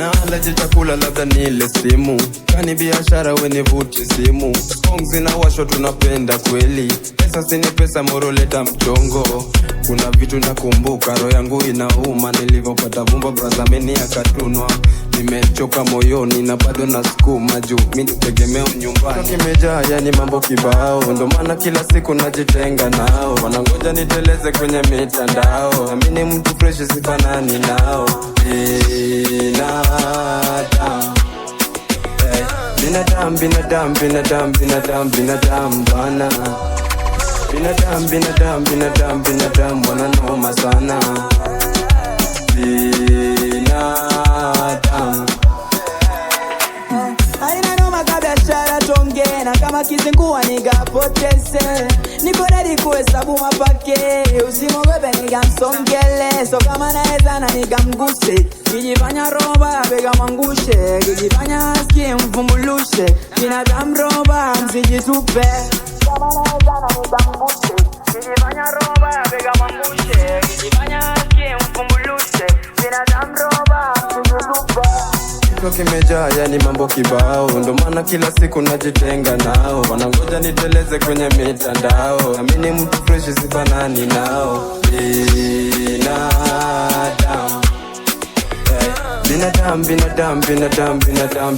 Nalaje chakula labda nile simu, kani biashara weni vuti simu. Songs zinawashwa tunapenda kweli, pesa sini pesa moro leta mchongo. Kuna vitu nakumbuka roho yangu inauma, nilivyopata vumba brother meni akatunwa. Nimechoka moyoni na bado nasukuma juu mimi tegemeo nyumbani. Kimejaa yani mambo kibao, ndo maana kila siku najitenga nao. Wanangoja niteleze kwenye mitandao, amini mtu fresh sifanani nao. Binadamu bana, binadamu wananoma sana. Haina noma kabiashara tonge, na kama kizingua nigapoteze. Niko ready kuhesabu mapake, usimogebe nigamsongele. So kama naeza na nigamguse, kijifanya roba bega mangushe, kijifanya askie mfumbulushe. Binadamu roba msijitupe. Kama naeza na nigamguse, kijifanya roba bega mangushe, kijifanya askie mfumbulushe. Binadamu roba msijitupe. Kimejaa yani mambo kibao, ndo maana kila siku najitenga nao. Wanangoja niteleze kwenye mitandao, amini mtu fresh sifanani nao.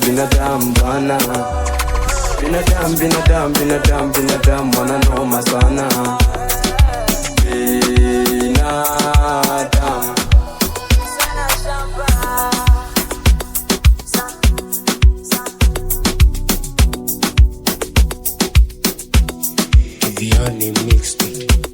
Binadamu bana, binadamu wananoma sana. The only mixed